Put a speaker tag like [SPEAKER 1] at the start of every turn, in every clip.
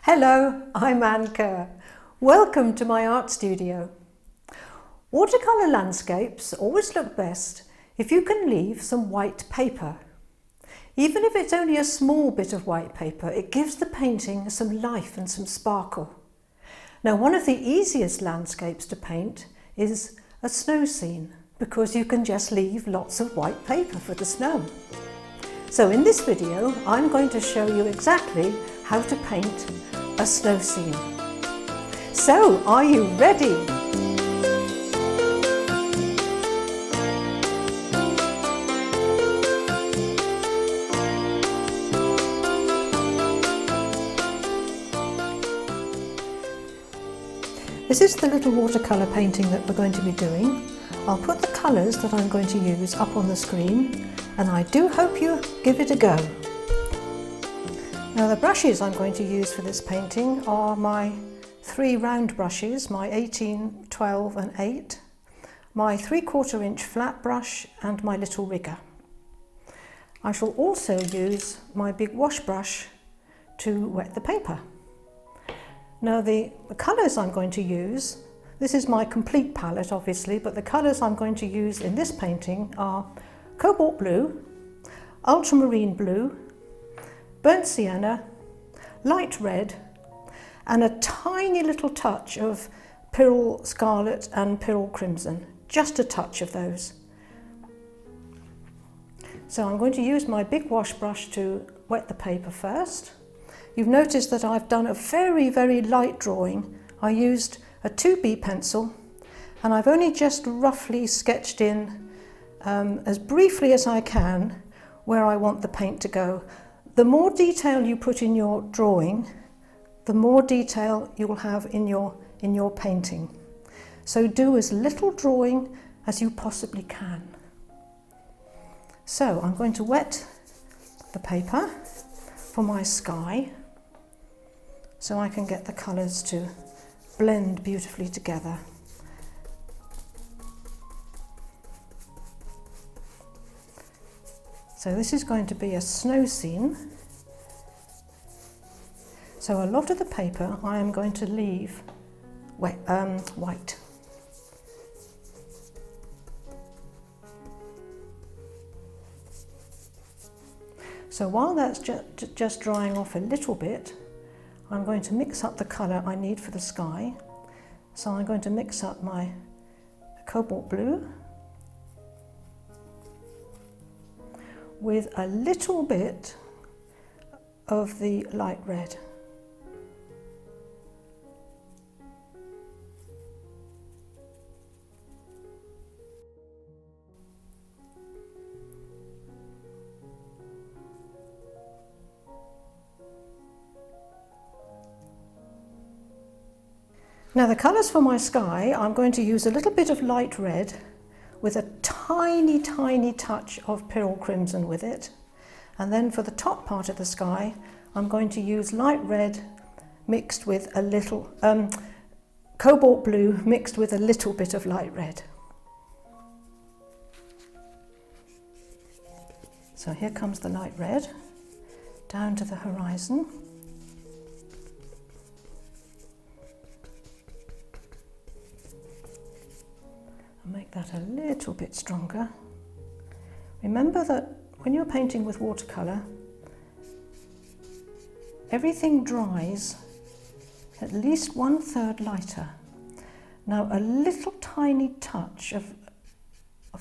[SPEAKER 1] Hello, I'm Kerr. Welcome to my art studio. Watercolour landscapes always look best if you can leave some white paper. Even if it's only a small bit of white paper, it gives the painting some life and some sparkle. Now, one of the easiest landscapes to paint is a snow scene, because you can just leave lots of white paper for the snow. So in this video, I'm going to show you exactly how to paint a snow scene. So, are you ready? This is the little watercolour painting that we're going to be doing. I'll put the colours that I'm going to use up on the screen, and I do hope you give it a go. Now, the brushes I'm going to use for this painting are my 3 round brushes, my 18, 12 and 8, my 3/4 inch flat brush and my little rigger. I shall also use my big wash brush to wet the paper. Now, the colours I'm going to use, this is my complete palette obviously, but the colours I'm going to use in this painting are cobalt blue, ultramarine blue, burnt sienna, light red, and a tiny little touch of Pyrrole Scarlet and Pyrrole Crimson, just a touch of those. So I'm going to use my big wash brush to wet the paper first. You've noticed that I've done a very, very light drawing. I used a 2B pencil, and I've only just roughly sketched in as briefly as I can where I want the paint to go. The more detail you put in your drawing, the more detail you will have in your painting. So do as little drawing as you possibly can. So I'm going to wet the paper for my sky so I can get the colours to blend beautifully together. So this is going to be a snow scene. So a lot of the paper I am going to leave white. So while that's just drying off a little bit, I'm going to mix up the colour I need for the sky. So I'm going to mix up my cobalt blue with a little bit of the light red. Now, the colours for my sky, I'm going to use a little bit of light red with a tiny, tiny touch of Pyrrole Crimson with it. And then for the top part of the sky, I'm going to use light red mixed with a little, cobalt blue mixed with a little bit of light red. So here comes the light red down to the horizon. Make that a little bit stronger. Remember that when you're painting with watercolour, everything dries at least 1/3 lighter. Now, a little tiny touch of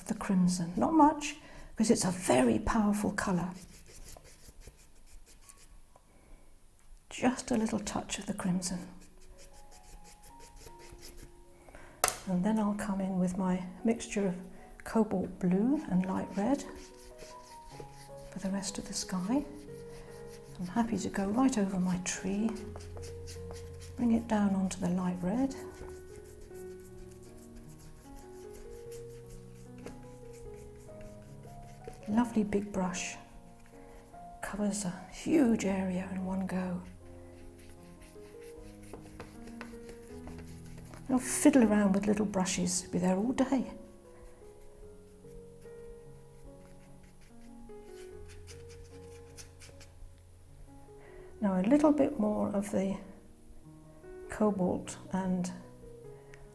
[SPEAKER 1] the crimson, not much, because it's a very powerful colour. Just a little touch of the crimson. And then I'll come in with my mixture of cobalt blue and light red for the rest of the sky. I'm happy to go right over my tree, bring it down onto the light red. Lovely big brush, covers a huge area in one go. I'll fiddle around with little brushes, be there all day. Now a little bit more of the cobalt and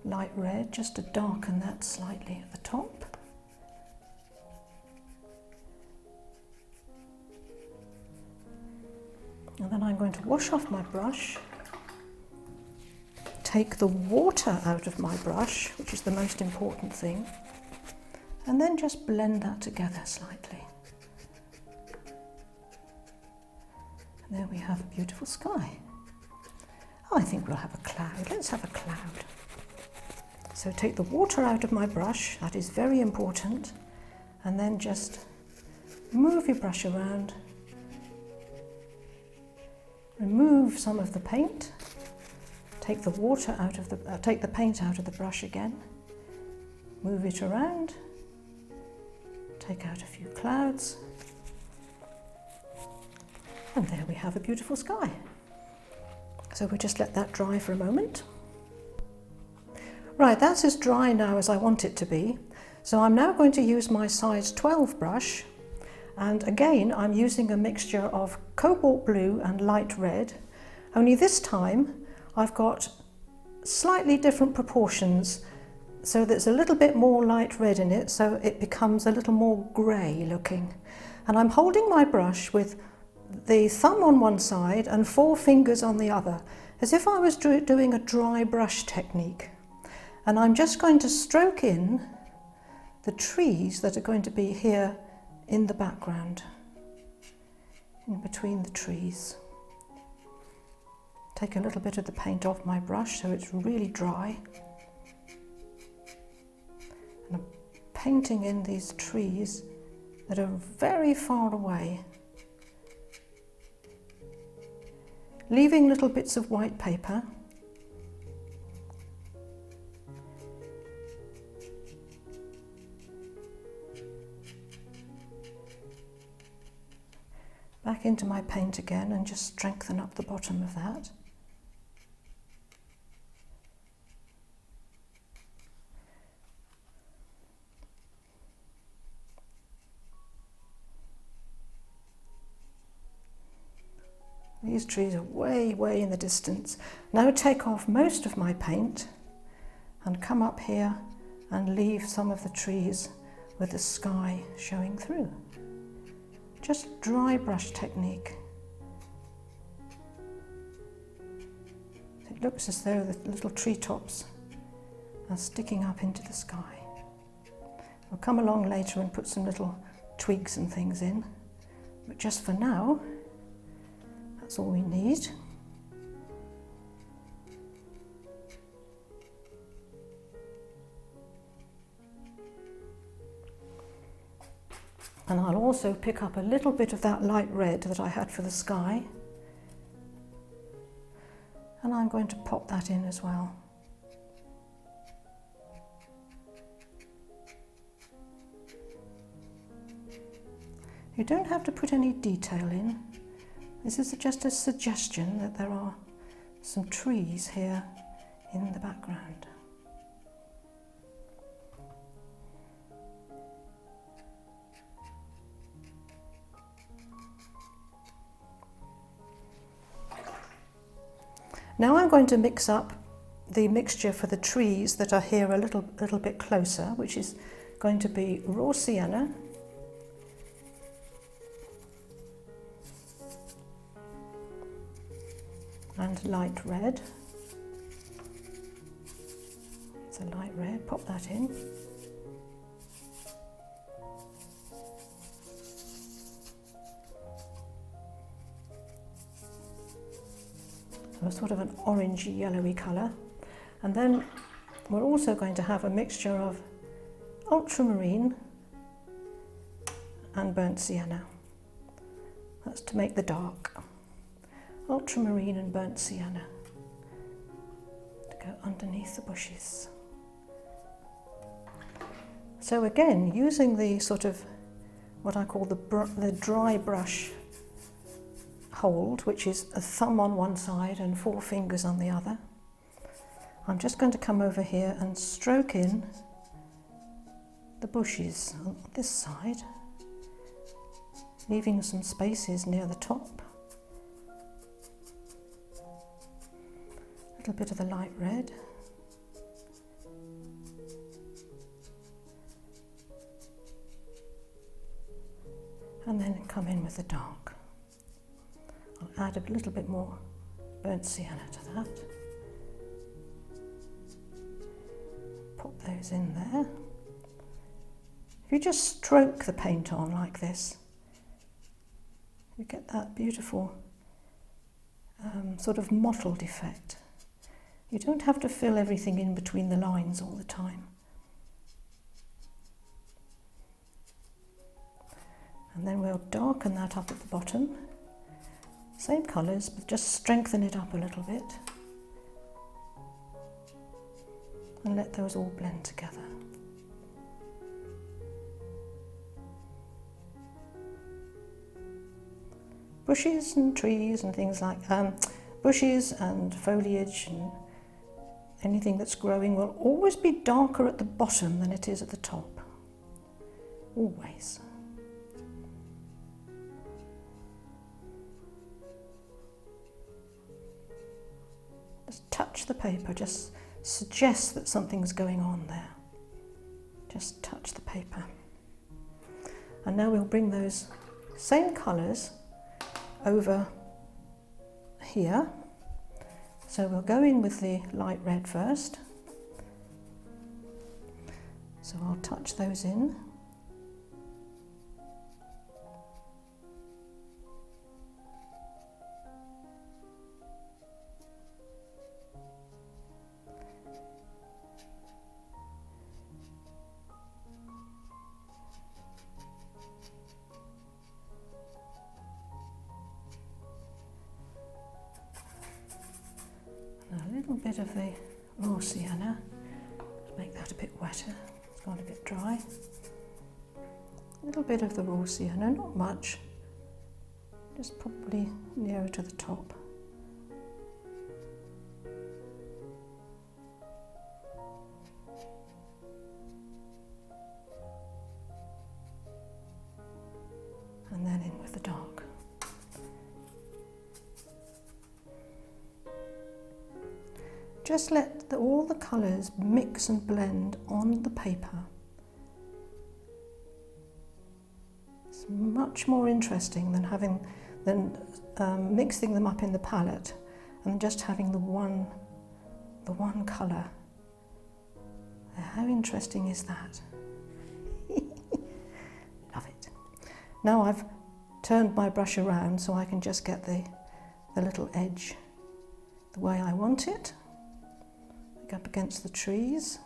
[SPEAKER 1] light red, just to darken that slightly at the top. And then I'm going to wash off my brush, take the water out of my brush, which is the most important thing, and then just blend that together slightly. And there we have a beautiful sky. Oh, I think we'll have a cloud. Let's have a cloud. So take the water out of my brush, that is very important, and then just move your brush around. Remove some of the paint. Take the water out of the take the paint out of the brush again. Move it around. Take out a few clouds. And there we have a beautiful sky. So we'll just let that dry for a moment. Right, that's as dry now as I want it to be. So I'm now going to use my size 12 brush. And again, I'm using a mixture of cobalt blue and light red, only this time I've got slightly different proportions, so there's a little bit more light red in it, so it becomes a little more grey looking. And I'm holding my brush with the thumb on one side and 4 fingers on the other, as if I was doing a dry brush technique. And I'm just going to stroke in the trees that are going to be here in the background, in between the trees. Take a little bit of the paint off my brush so it's really dry. And I'm painting in these trees that are very far away, leaving little bits of white paper. Back into my paint again and just strengthen up the bottom of that. These trees are way, way in the distance. Now take off most of my paint and come up here and leave some of the trees with the sky showing through. Just dry brush technique. It looks as though the little treetops are sticking up into the sky. We'll come along later and put some little twigs and things in, but just for now, that's all we need. And I'll also pick up a little bit of that light red that I had for the sky, and I'm going to pop that in as well. You don't have to put any detail in. This is just a suggestion that there are some trees here in the background. Now I'm going to mix up the mixture for the trees that are here a little bit closer, which is going to be raw sienna, and light red. It's a light red, pop that in. A sort of an orangey yellowy colour. And then we're also going to have a mixture of ultramarine and burnt sienna. That's to make the dark. Ultramarine and burnt sienna to go underneath the bushes. So again, using the sort of what I call the dry brush hold, which is a thumb on one side and 4 fingers on the other, I'm just going to come over here and stroke in the bushes on this side, leaving some spaces near the top. A little bit of the light red. And then come in with the dark. I'll add a little bit more burnt sienna to that. Put those in there. If you just stroke the paint on like this, you get that beautiful sort of mottled effect. You don't have to fill everything in between the lines all the time. And then we'll darken that up at the bottom. Same colours, but just strengthen it up a little bit. And let those all blend together. Bushes and trees and things like bushes and foliage and anything that's growing will always be darker at the bottom than it is at the top. Always. Just touch the paper, just suggest that something's going on there. Just touch the paper. And now we'll bring those same colours over here. So we'll go in with the light red first. So I'll touch those in. A little bit of the raw sienna to make that a bit wetter. It's gone a bit dry. A little bit of the raw sienna, not much, just probably nearer to the top. And then in with the dark. Just let all the colours mix and blend on the paper. It's much more interesting than mixing them up in the palette and just having the one colour. How interesting is that? Love it. Now I've turned my brush around so I can just get the little edge the way I want it. Up against the trees.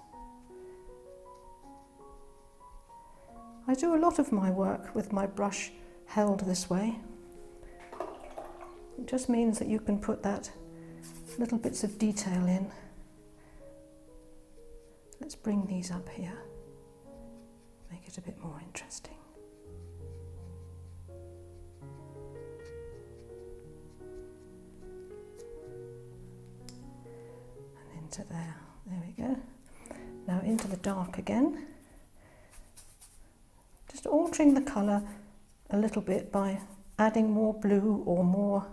[SPEAKER 1] I do a lot of my work with my brush held this way. It just means that you can put that little bits of detail in. Let's bring these up here, make it a bit more interesting. To there we go. Now into the dark again. Just altering the colour a little bit by adding more blue or more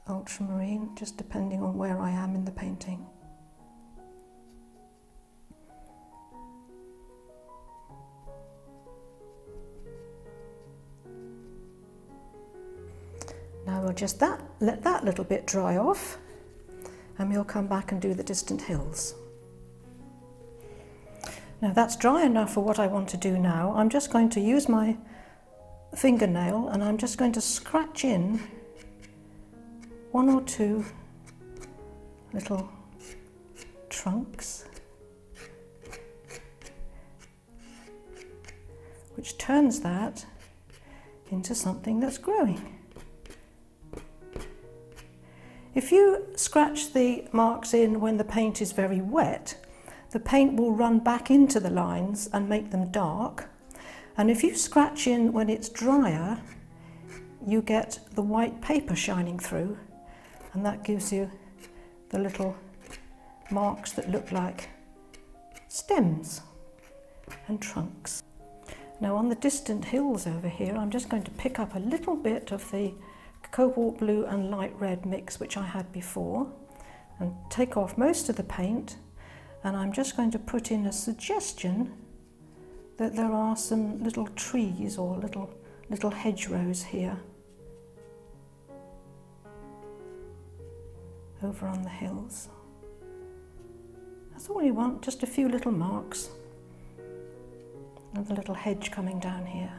[SPEAKER 1] ultramarine, just depending on where I am in the painting. Now we'll just let that little bit dry off, and we'll come back and do the distant hills. Now that's dry enough for what I want to do now. I'm just going to use my fingernail and I'm just going to scratch in one or two little trunks, which turns that into something that's growing. If you scratch the marks in when the paint is very wet, the paint will run back into the lines and make them dark. And if you scratch in when it's drier, you get the white paper shining through, and that gives you the little marks that look like stems and trunks. Now on the distant hills over here, I'm just going to pick up a little bit of the cobalt blue and light red mix which I had before, and take off most of the paint, and I'm just going to put in a suggestion that there are some little trees or little hedgerows here over on the hills. That's all you want, just a few little marks and the little hedge coming down here.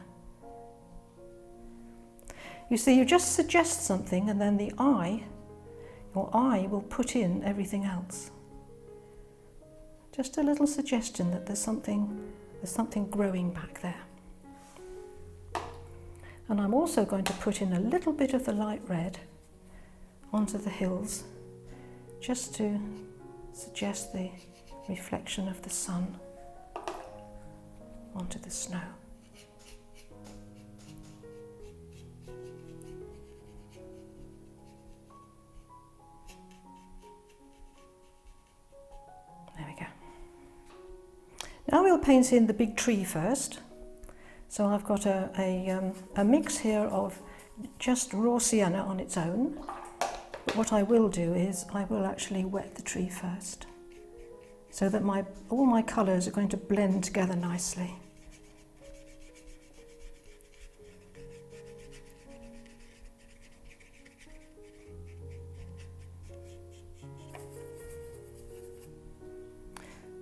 [SPEAKER 1] You see, you just suggest something and then your eye will put in everything else. Just a little suggestion that there's something growing back there. And I'm also going to put in a little bit of the light red onto the hills, just to suggest the reflection of the sun onto the snow. There we go. Now we'll paint in the big tree first. So I've got a mix here of just raw sienna on its own. But what I will do is I will actually wet the tree first, so that all my colours are going to blend together nicely.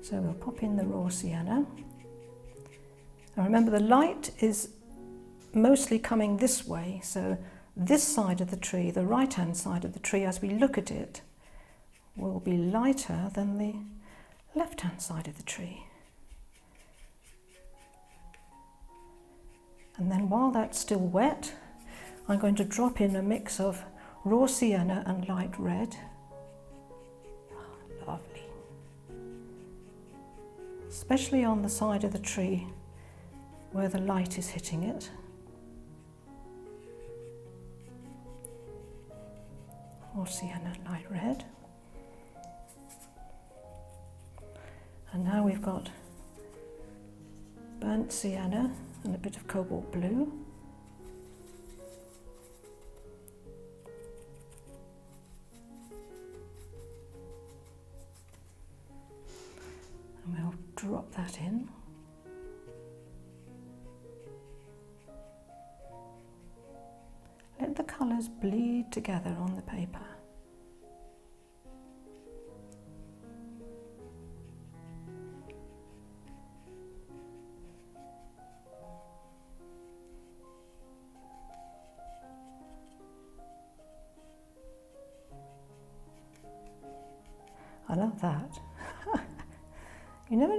[SPEAKER 1] So we'll pop in the raw sienna. Now remember, the light is mostly coming this way, so this side of the tree, the right-hand side of the tree, as we look at it, will be lighter than the left-hand side of the tree. And then while that's still wet, I'm going to drop in a mix of raw sienna and light red. Oh, lovely. Especially on the side of the tree where the light is hitting it. Raw sienna, light red. And now we've got burnt sienna and a bit of cobalt blue. And we'll drop that in. Let the colours bleed together on the paper. I love that. You never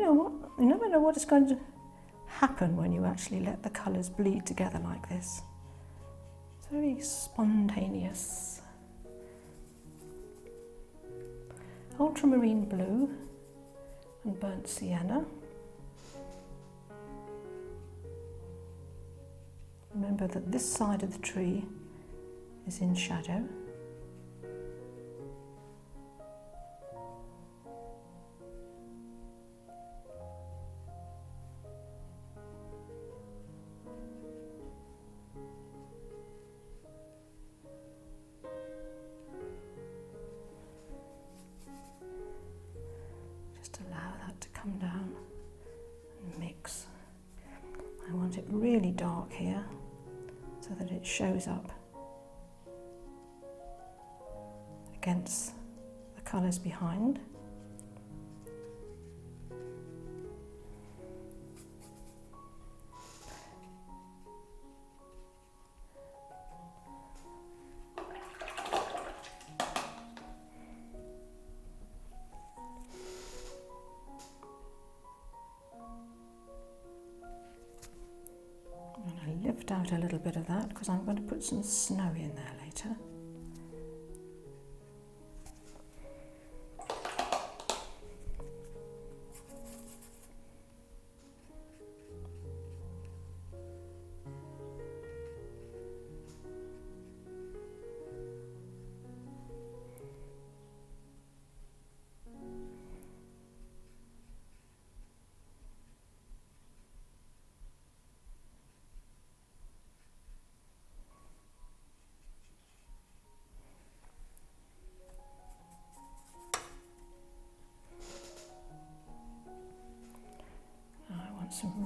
[SPEAKER 1] know what is going to happen when you actually let the colours bleed together like this. It's very spontaneous. Ultramarine blue and burnt sienna. Remember that this side of the tree is in shadow. Come down and mix. I want it really dark here so that it shows up against the colours behind. Lift out a little bit of that because I'm going to put some snow in there later.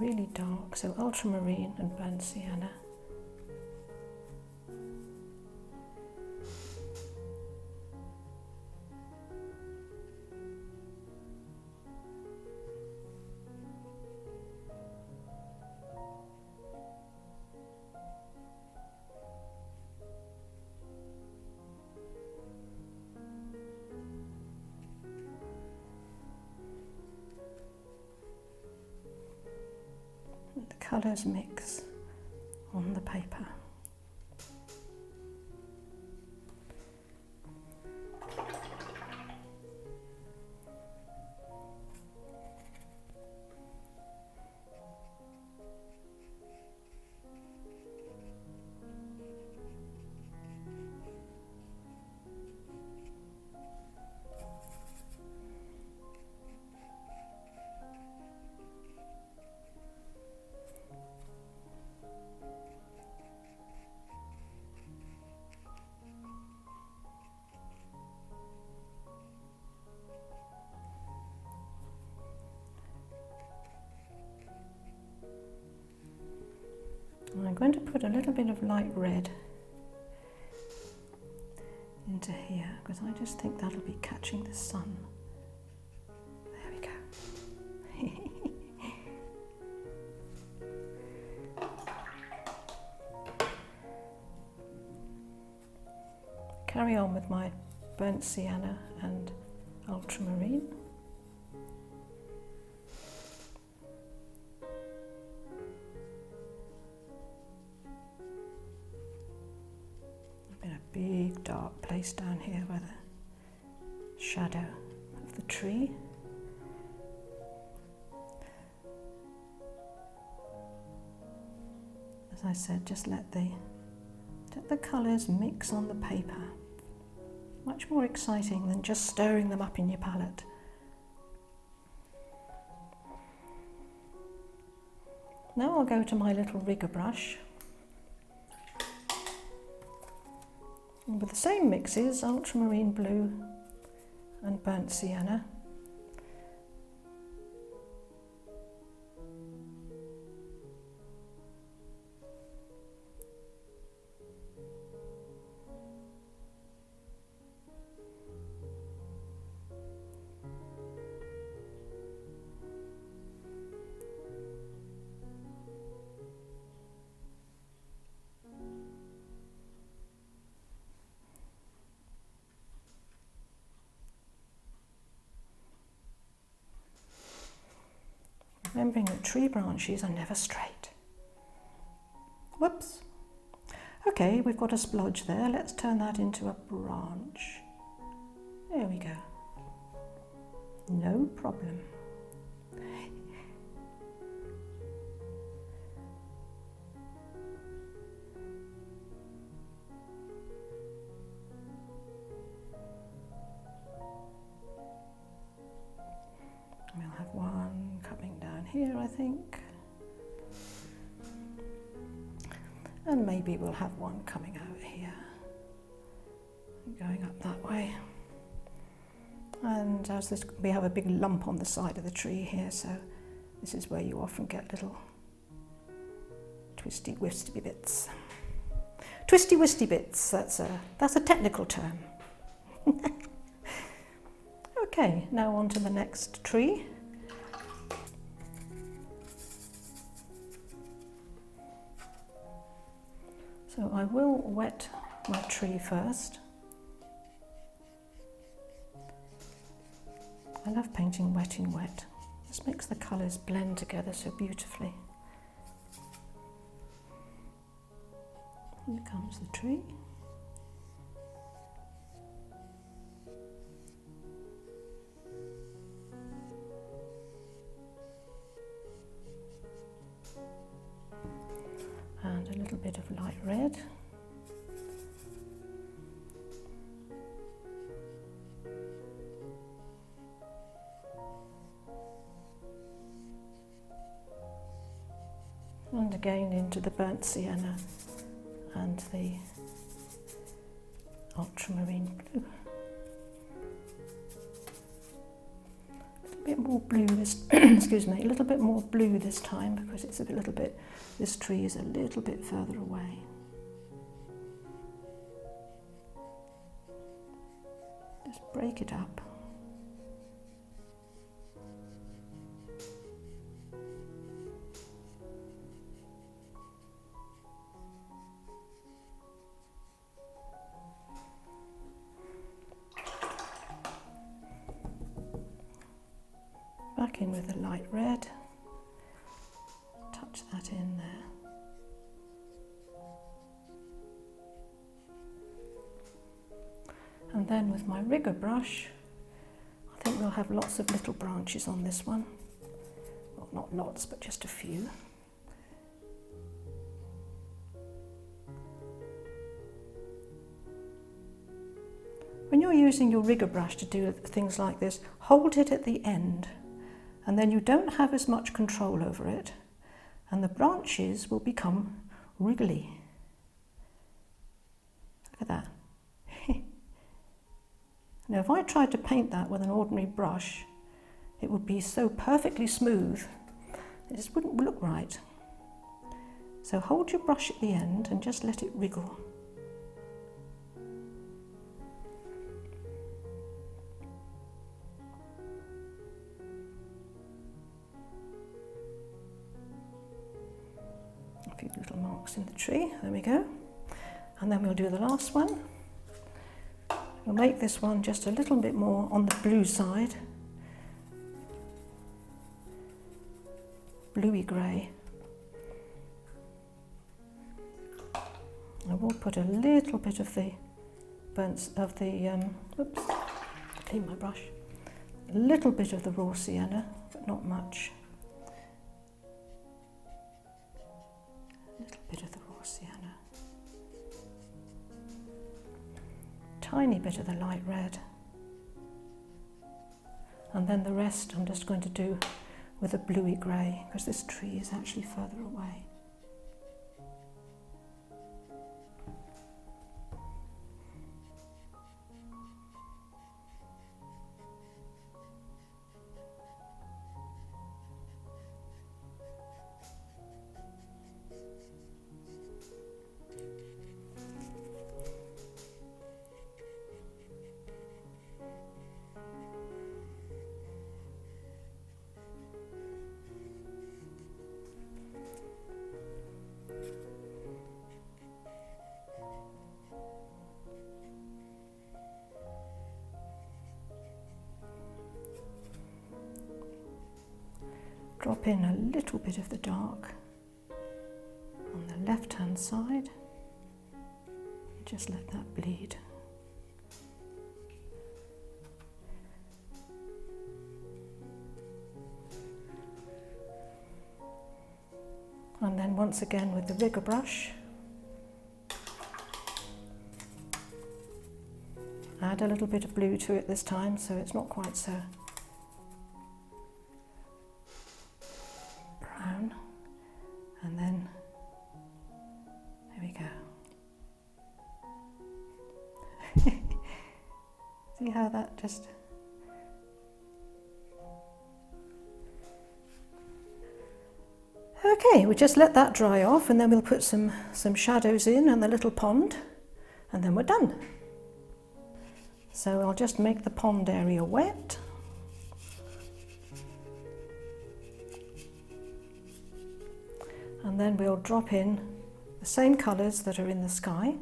[SPEAKER 1] really dark, so ultramarine and burnt sienna. The colours mix on the paper. I'm going to put a little bit of light red into here because I just think that'll be catching the sun. There we go. Carry on with my burnt sienna and ultramarine. Big dark place down here by the shadow of the tree. As I said, just let the colours mix on the paper. Much more exciting than just stirring them up in your palette. Now I'll go to my little rigger brush. And with the same mixes, ultramarine blue and burnt sienna. Remembering that tree branches are never straight. Whoops. Okay, we've got a splodge there. Let's turn that into a branch. There we go. No problem. We'll have one coming down here, I think. And maybe we'll have one coming out here, going up that way. And as this, we have a big lump on the side of the tree here, so this is where you often get little twisty wisty bits. Twisty wisty bits, that's a technical term. Okay, now on to the next tree. So I will wet my tree first. I love painting wet in wet. This makes the colours blend together so beautifully. Here comes the tree. And a little bit of light red. And again into the burnt sienna and the ultramarine blue. A little bit more blue this, excuse me, a little bit more blue this time because it's a little bit, this tree is a little bit further away. Just break it up. Back in with the light red, touch that in there. And then with my rigger brush, I think we'll have lots of little branches on this one. Well, not lots, but just a few. When you're using your rigger brush to do things like this, hold it at the end. And then you don't have as much control over it, and the branches will become wriggly. Look at that. Now if I tried to paint that with an ordinary brush, it would be so perfectly smooth, it just wouldn't look right. So hold your brush at the end and just let it wriggle. Little marks in the tree, there we go. And then we'll do the last one. We'll make this one just a little bit more on the blue side. Bluey grey. And we'll put a little bit of the oops, clean my brush. A little bit of the raw sienna, but not much. Bit of the raw sienna, tiny bit of the light red, and then the rest I'm just going to do with a bluey grey because this tree is actually further away. Drop in a little bit of the dark on the left hand side, just let that bleed. And then once again with the rigger brush, add a little bit of blue to it this time so it's not quite so brown, and then there we go. See how that just... Okay, we just let that dry off and then we'll put some shadows in and the little pond and then we're done. So I'll just make the pond area wet. And then we'll drop in the same colours that are in the sky.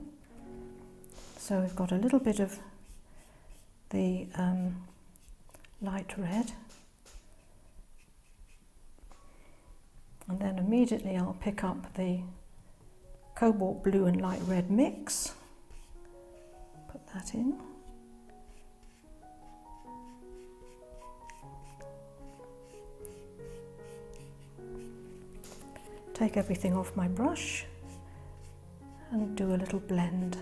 [SPEAKER 1] So we've got a little bit of the light red. And then immediately I'll pick up the cobalt blue and light red mix. Put that in. Take everything off my brush and do a little blend.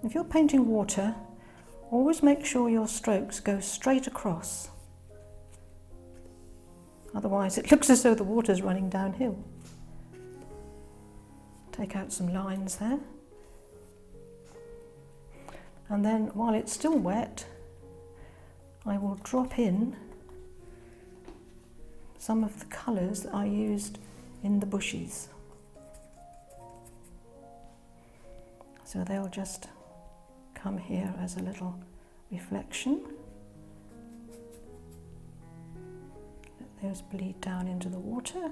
[SPEAKER 1] If you're painting water, always make sure your strokes go straight across. Otherwise it looks as though the water's running downhill. Take out some lines there. And then while it's still wet, I will drop in some of the colours that I used in the bushes. So they'll just come here as a little reflection. Let those bleed down into the water.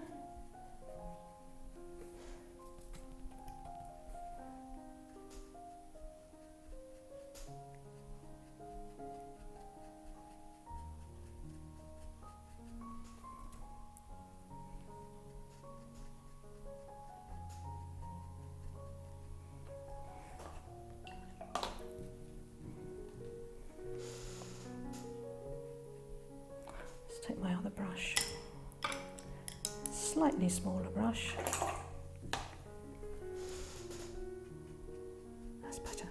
[SPEAKER 1] Take my other brush, slightly smaller brush. That's better.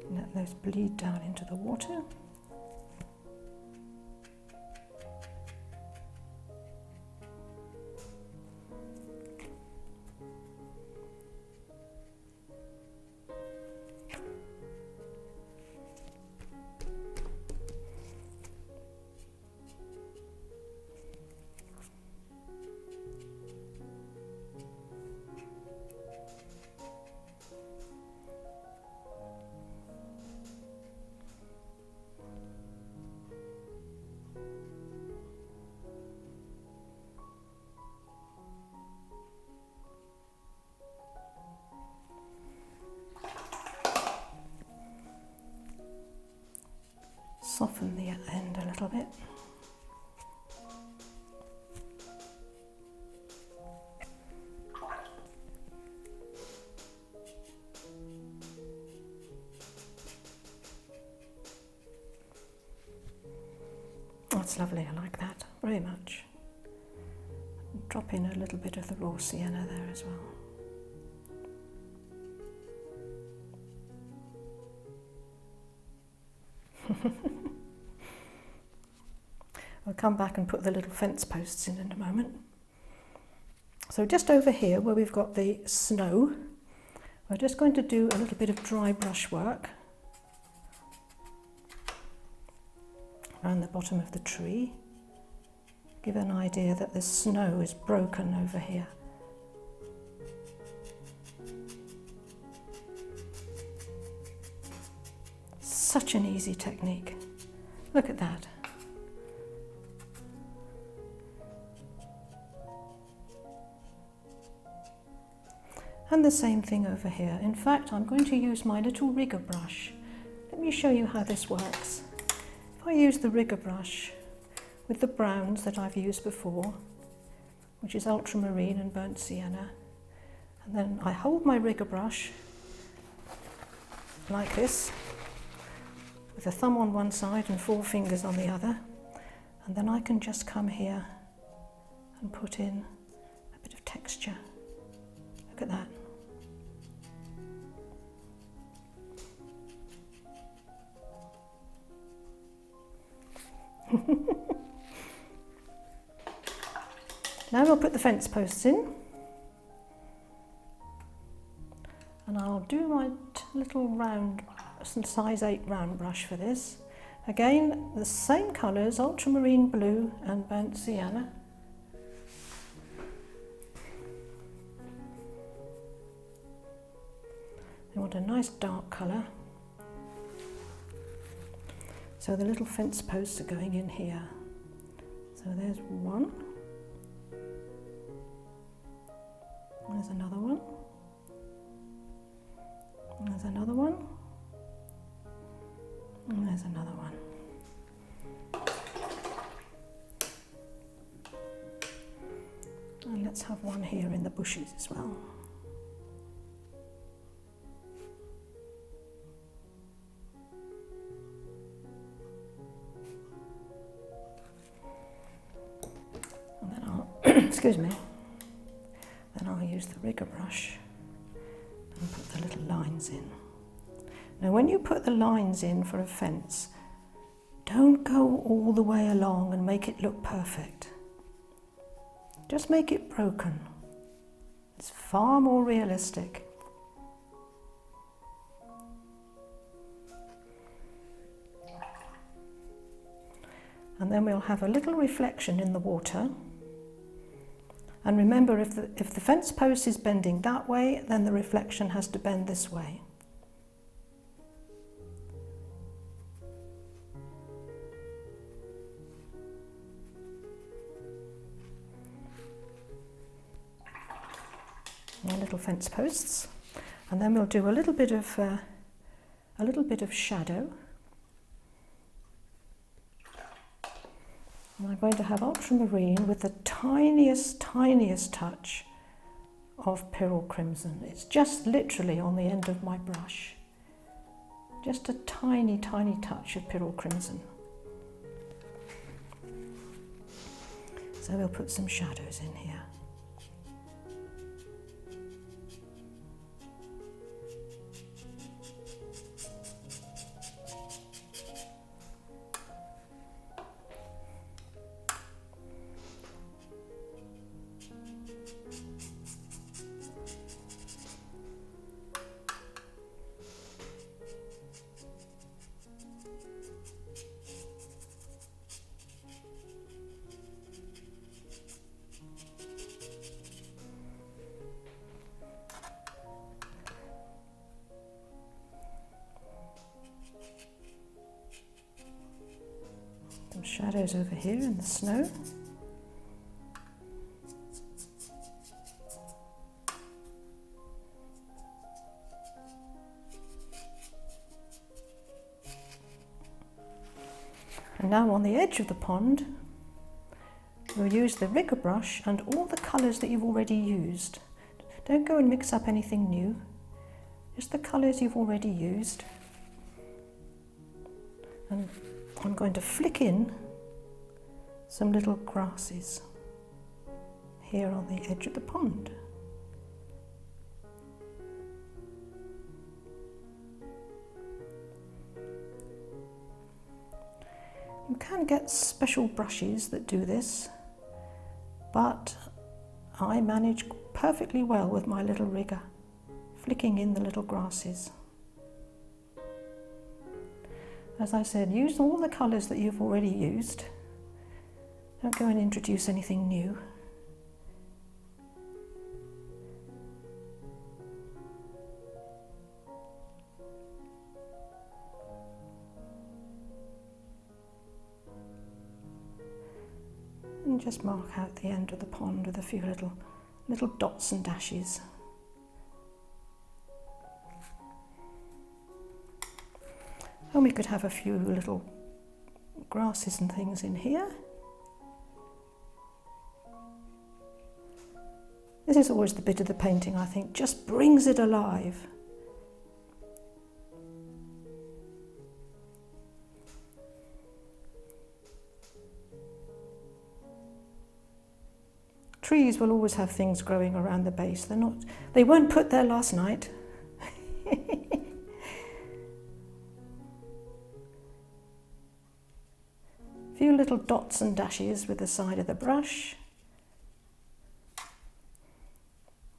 [SPEAKER 1] Let those bleed down into the water. Soften the end a little bit. That's lovely, I like that very much. Drop in a little bit of the raw sienna there as well. I'll come back and put the little fence posts in a moment. So just over here where we've got the snow, we're just going to do a little bit of dry brush work around the bottom of the tree. Give an idea that the snow is broken over here. Such an easy technique. Look at that. And the same thing over here. In fact, I'm going to use my little rigger brush. Let me show you how this works. If I use the rigger brush with the browns that I've used before, which is ultramarine and burnt sienna, and then I hold my rigger brush like this, with a thumb on one side and 4 fingers on the other, and then I can just come here and put in a bit of texture. Look at that. Now we'll put the fence posts in, and I'll do my little round, size 8 round brush for this. Again, the same colours, ultramarine blue and burnt sienna. I want a nice dark colour. So the little fence posts are going in here. So there's one. There's another one. And there's another one. And there's another one. And let's have one here in the bushes as well. And then I'll, excuse me, then I'll use the rigger brush and put the little lines in. Now when you put the lines in for a fence, don't go all the way along and make it look perfect. Just make it broken. It's far more realistic. And then we'll have a little reflection in the water. And remember, if the fence post is bending that way, then the reflection has to bend this way. Our little fence posts, and then we'll do a little bit of shadow. And I'm going to have ultramarine with the tiniest touch of Pyrrole Crimson. It's just literally on the end of my brush. Just a tiny touch of Pyrrole Crimson. So we'll put some shadows in here. Some shadows over here in the snow. And now on the edge of the pond, we'll use the rigger brush and all the colours that you've already used. Don't go and mix up anything new, just the colours you've already used. And I'm going to flick in some little grasses here on the edge of the pond. You can get special brushes that do this, but I manage perfectly well with my little rigger, flicking in the little grasses. As I said, use all the colours that you've already used. Don't go and introduce anything new. And just mark out the end of the pond with a few little dots and dashes. And we could have a few little grasses and things in here. This is always the bit of the painting, I think, just brings it alive. Trees will always have things growing around the base. They weren't put there last night. Few little dots and dashes with the side of the brush.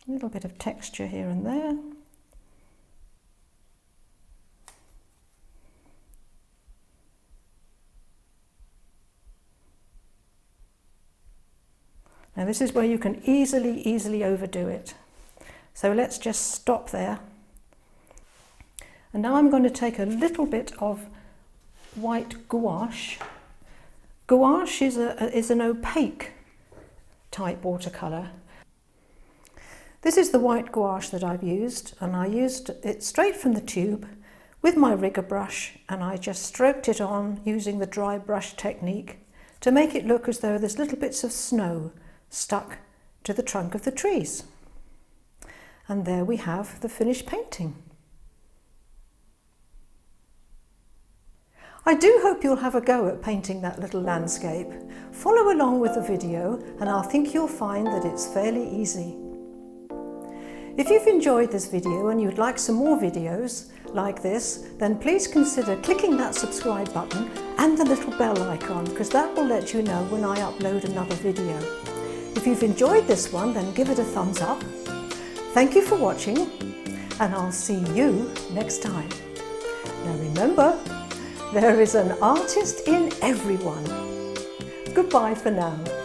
[SPEAKER 1] A little bit of texture here and there. Now this is where you can easily overdo it. So let's just stop there. And now I'm going to take a little bit of white gouache. Gouache is an opaque type watercolour. This is the white gouache that I've used, and I used it straight from the tube with my rigger brush, and I just stroked it on using the dry brush technique to make it look as though there's little bits of snow stuck to the trunk of the trees. And there we have the finished painting. I do hope you'll have a go at painting that little landscape. Follow along with the video and I think you'll find that it's fairly easy. If you've enjoyed this video and you'd like some more videos like this, then please consider clicking that subscribe button and the little bell icon, because that will let you know when I upload another video. If you've enjoyed this one, then give it a thumbs up. Thank you for watching, and I'll see you next time. Now remember, there is an artist in everyone. Goodbye for now.